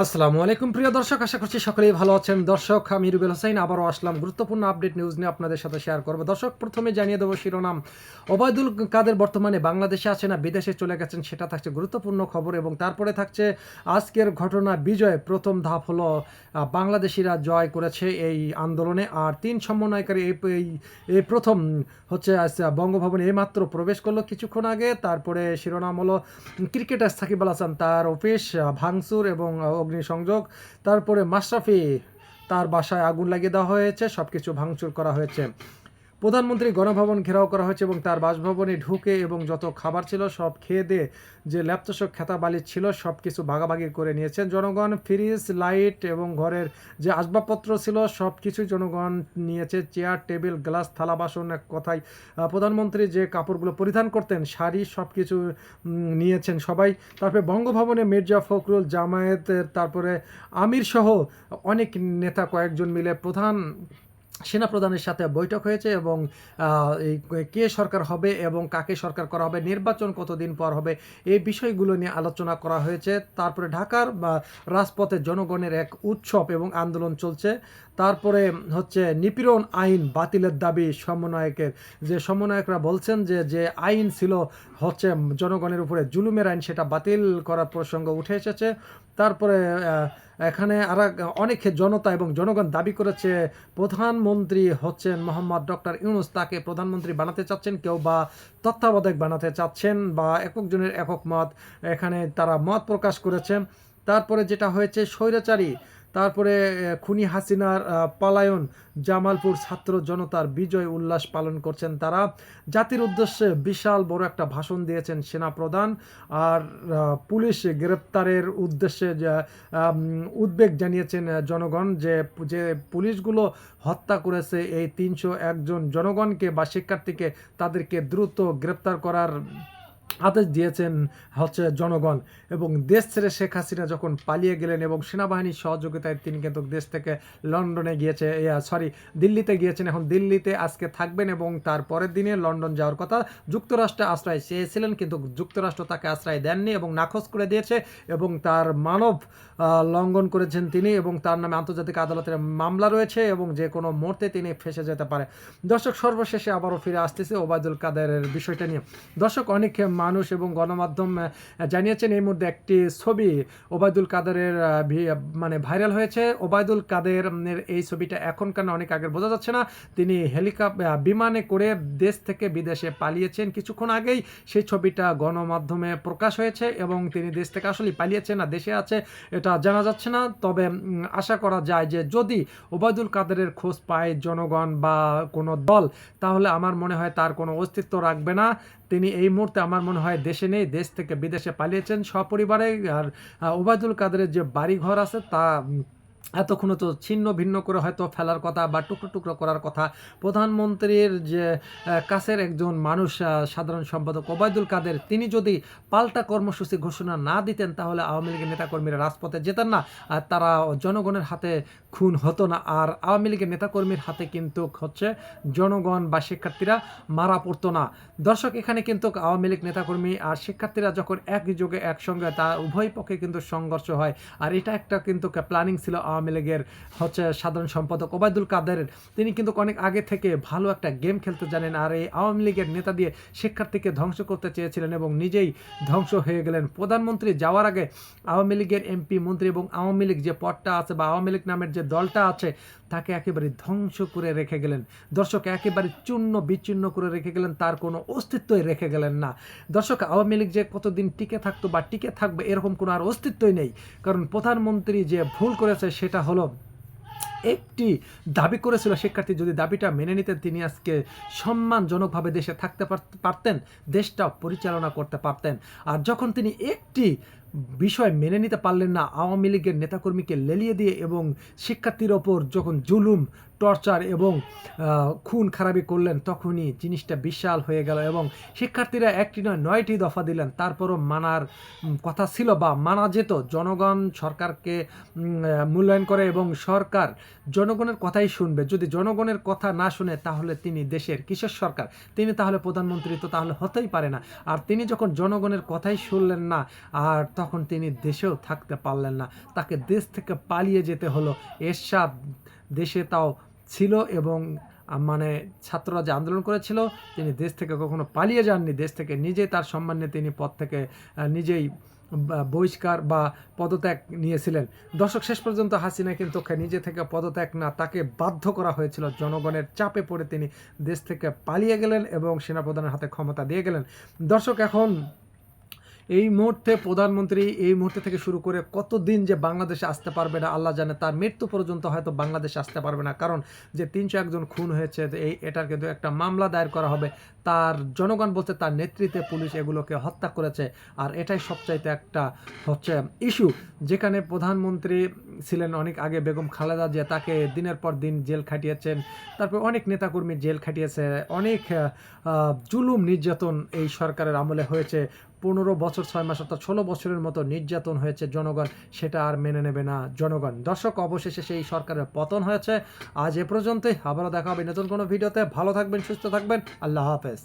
আসসালামু আলাইকুম প্রিয় দর্শক, আশা করছি সকলেই ভালো আছেন। দর্শক, আমি রুবেল হোসেন আবারও আসলাম গুরুত্বপূর্ণ আপডেট নিউজ নিয়ে আপনাদের সাথে শেয়ার করব। দর্শক, প্রথমে জানিয়ে দেবো শিরোনাম। ওবায়দুল কাদের বর্তমানে বাংলাদেশে আছে না বিদেশে চলে গেছেন, সেটা থাকছে গুরুত্বপূর্ণ খবর। এবং তারপরে থাকছে আজকের ঘটনা বিজয়, প্রথম ধাপ হলো বাংলাদেশিরা জয় করেছে এই আন্দোলনে। আর তিন সমন্বয়কারী এই প্রথম হচ্ছে বঙ্গভবনে এইমাত্র প্রবেশ করলো কিছুক্ষণ আগে। তারপরে শিরোনাম হলো ক্রিকেটার সাকিব আল হাসান তার অফিস ভাঙচুর এবং অগ্নিসংযোগ। তারপরে মাশরাফি তার বাসায় আগুন লাগিয়ে দেওয়া হয়েছে, সব কিছু ভাঙচুর করা হয়েছে। প্রধানমন্ত্রী গণভবন ঘেরাও করা হয়েছে এবং তার বাসভবনে ঢুকে এবং যত খাবার ছিল সব খেয়ে দিয়ে যে ল্যাপটসক খেতা বালিশ ছিল সব কিছু ভাগাভাগি করে নিয়েছেন জনগণ। ফ্রিজ, লাইট এবং ঘরের যে আসবাবপত্র ছিল সব কিছুই জনগণ নিয়েছে। চেয়ার, টেবিল, গ্লাস, থালা বাসন, এক কথায় প্রধানমন্ত্রী যে কাপড়গুলো পরিধান করতেন, শাড়ি, সব কিছু নিয়েছেন সবাই। তারপরে বঙ্গভবনে মির্জা ফখরুল, জামায়াতের তারপরে আমির সহ অনেক নেতা কয়েকজন মিলে সেনাপ্রধানের সাথে বৈঠক হয়েছে এবং এই কে সরকার হবে এবং কাকে সরকার করা হবে, নির্বাচন কতদিন পর হবে, এই বিষয়গুলো নিয়ে আলোচনা করা হয়েছে। তারপরে ঢাকার রাজপথে জনগণের এক উৎসব এবং আন্দোলন চলছে। তারপরে হচ্ছে নিপীড়ন আইন বাতিলের দাবি সমন্বয়কের, যে সমন্বয়করা বলছেন যে যে আইন ছিল হচ্ছে জনগণের উপরে জুলুমের আইন, সেটা বাতিল করার প্রসঙ্গ উঠে এসেছে। তারপরে এখানে আর অনেক জনতা এবং জনগণ দাবি করেছে প্রধানমন্ত্রী হচ্ছেন মোহাম্মদ ডক্টর ইউনূস, তাকে প্রধানমন্ত্রী বানাতে চাচ্ছেন, কেউ বা তত্ত্বাবধায়ক বানাতে চাচ্ছেন, বা একক জনের একক মত এখানে তারা মত প্রকাশ করেছেন। তারপরে যেটা হয়েছে স্বৈরাচারী, তারপরে খুনি হাসিনার পলায়ন, জামালপুর ছাত্র জনতার বিজয় উল্লাস পালন করছেন তারা। জাতির উদ্দেশ্যে বিশাল বড় একটা ভাষণ দিয়েছেন সেনাপ্রধান। আর পুলিশ গ্রেপ্তারের উদ্দেশ্যে উদ্বেগ জানিয়েছেন জনগণ, যে যে পুলিশগুলো হত্যা করেছে এই ৩০১ জন জনগণকে বা শিক্ষার্থীকে, তাদেরকে দ্রুত গ্রেপ্তার করার আদেশ দিয়েছেন হচ্ছে জনগণ। এবং দেশ ছেড়ে শেখ হাসিনা যখন পালিয়ে গেলেন এবং সেনাবাহিনীর সহযোগিতায় তিনি কিন্তু দেশ থেকে লন্ডনে গিয়েছে, দিল্লিতে গিয়েছেন। এখন দিল্লিতে আজকে থাকবেন এবং তার পরের দিনে লন্ডন যাওয়ার কথা। যুক্তরাষ্ট্রে আশ্রয় চেয়েছিলেন কিন্তু যুক্তরাষ্ট্র তাকে আশ্রয় দেননি এবং নাকচ করে দিয়েছে এবং তার মানব লঙ্ঘন করেছেন তিনি, এবং তার নামে আন্তর্জাতিক আদালতের মামলা রয়েছে এবং যে কোনো মুহূর্তে তিনি ফেসে যেতে পারে। দর্শক, সর্বশেষে আবারও ফিরে আসতেছে ওবায়দুল কাদেরের বিষয়টা নিয়ে। দর্শক, অনেক মানুষ এবং গণমাধ্যম জানিয়েছেন এই মুহূর্তে একটি ছবি ওবায়দুল কাদেরের মানে ভাইরাল হয়েছে। ওবায়দুল কাদের এই ছবিটা এখনকার অনেক আগের বোঝা যাচ্ছে না, তিনি বিমানে করে দেশ থেকে বিদেশে পালিয়েছেন। কিছুক্ষণ আগেই সেই ছবিটা গণমাধ্যমে প্রকাশ হয়েছে এবং তিনি দেশ থেকে আসলে পালিয়েছেন না দেশে আছে এটা জানা যাচ্ছে না। তবে আশা করা যায় যে যদি ওবায়দুল কাদেরের খোঁজ পায় জনগণ বা কোনো দল, তাহলে আমার মনে হয় তার কোনো অস্তিত্ব রাখবে না। তিনি এই মুহূর্তে আমার মনে হয় দেশে নেই, দেশ থেকে বিদেশে পালিয়েছেন সপরিবারে। আর ওবায়দুল কাদেরের যে বাড়িঘর আছে তা এতক্ষণ তো ছিন্ন ভিন্ন করে হয়তো ফেলার কথা বা টুকরো টুকরো করার কথা। প্রধানমন্ত্রীর যে কাছের একজন মানুষ, সাধারণ সম্পাদক ওবায়দুল কাদের, তিনি যদি পাল্টা কর্মসূচি ঘোষণা না দিতেন তাহলে আওয়ামী লীগের নেতাকর্মীরা রাজপথে যেতেন না, আর তারা জনগণের হাতে খুন হতো না, আর আওয়ামী লীগের নেতাকর্মীর হাতে কিন্তু হচ্ছে জনগণ বা শিক্ষার্থীরা মারা পড়তো না। দর্শক, এখানে কিন্তু আওয়ামী লীগ নেতাকর্মী আর শিক্ষার্থীরা যখন একই যুগে একসঙ্গে, তা উভয় পক্ষে কিন্তু সংঘর্ষ হয়। আর এটা একটা কিন্তু প্ল্যানিং ছিল আওয়ামী লীগের হচ্ছে সাধারণ সম্পাদক ওবায়দুল কাদেরের। তিনি কিন্তু অনেক আগে থেকে ভালো একটা গেম খেলতে জানেন, আর এই আওয়ামী লীগের নেতা দিয়ে শিক্ষার্থীকে ধ্বংস করতে চেয়েছিলেন এবং নিজেই ধ্বংস হয়ে গেলেন। প্রধানমন্ত্রী যাওয়ার আগে আওয়ামী লীগের এমপি, মন্ত্রী এবং আওয়ামী লীগ যে পদটা আছে বা আওয়ামী লীগ নামের যে দলটা আছে তাকে একেবারে ধ্বংস করে রেখে গেলেন। দর্শক, একেবারে চূর্ণ বিচ্ছিন্ন করে রেখে গেলেন, তার কোনো অস্তিত্বই রেখে গেলেন না। দর্শক, আওয়ামী লীগ যে কতদিন টিকে থাকতো বা টিকে থাকবে এরকম কোনো আর অস্তিত্বই নেই। কারণ প্রধানমন্ত্রী যে ভুল করেছে সেটা হলো একটি দাবি করেছিল শিক্ষার্থী, যদি দাবিটা মেনে নিতেন তিনি আজকে সম্মানজনকভাবে দেশে থাকতে পারতেন, দেশটা পরিচালনা করতে পারতেন। আর যখন তিনি একটি বিষয় মেনে নিতে পারলেন না, আওয়ামী লীগের নেতাকর্মীকে লেলিয়ে দিয়ে এবং শিক্ষার্থীর ওপর যখন জুলুম, টর্চার এবং খুন খারাপি করলেন, তখনই জিনিসটা বিশাল হয়ে গেল এবং শিক্ষার্থীরা একটি নয় 9টি দফা দিলেন। তারপরও মানার কথা ছিল বা মানা যেত। জনগণ সরকারকে মূল্যায়ন করে এবং সরকার জনগণের কথাই শুনবে। যদি জনগণের কথা না শুনে তাহলে তিনি দেশের কিসের সরকার? তিনি তাহলে প্রধানমন্ত্রী তো তাহলে হতেই পারে না। আর তিনি যখন জনগণের কথাই শুনলেন না, আর তখন তিনি দেশেও থাকতে পারলেন না। তাকে দেশ থেকে পালিয়ে যেতে হলো। এরশাদ দেশে তাও ছিল এবং মানে ছাত্ররা যে আন্দোলন করেছিল, তিনি দেশ থেকে কখনো পালিয়ে যাননি। দেশ থেকে নিজেই তার সম্মান নিয়ে তিনি পদ থেকে নিজেই বহিষ্কার বা পদত্যাগ নিয়েছিলেন। দর্শক, শেষ পর্যন্ত হাসিনা কিন্তু নিজে থেকে পদত্যাগ না, তাকে বাধ্য করা হয়েছিল। জনগণের চাপে পড়ে তিনি দেশ থেকে পালিয়ে গেলেন এবং সেনাপ্রধানের হাতে ক্ষমতা দিয়ে গেলেন। দর্শক, এখন এই মুহূর্তে প্রধানমন্ত্রী এই মুহূর্তে থেকে শুরু করে কতদিন যে বাংলাদেশে আসতে পারবে না আল্লাহ জানে। তার মৃত্যু পর্যন্ত হয়তো বাংলাদেশে আসতে পারবে না, কারণ যে 301 জন খুন হয়েছে এটার কিন্তু একটা মামলা দায়ের করা হবে। তার জনগণ বলছে তার নেতৃত্বে পুলিশ এগুলোকে হত্যা করেছে। আর এটাই সবচাইতে একটা হচ্ছে ইস্যু, যেখানে প্রধানমন্ত্রী ছিলেন অনেক আগে বেগম খালেদা জিয়া, তাকে দিনের পর দিন জেল খাটিয়েছেন। তারপর অনেক নেতাকর্মী জেল খাটিয়েছে, অনেক জুলুম নির্যাতন এই সরকারের আমলে হয়েছে। 15 বছর 6 মাস অর্থাৎ 16 বছরের মতো নির্যাতন হয়েছে জনগণ, সেটা আর মেনে নেবে না জনগণ। দর্শক, অবশেষে সেই সরকারের পতন হয়েছে। আজ এ পর্যন্তই, আবারও দেখা হবে নতুন কোনো ভিডিওতে। ভালো থাকবেন, সুস্থ থাকবেন, আল্লাহ হাফেজ।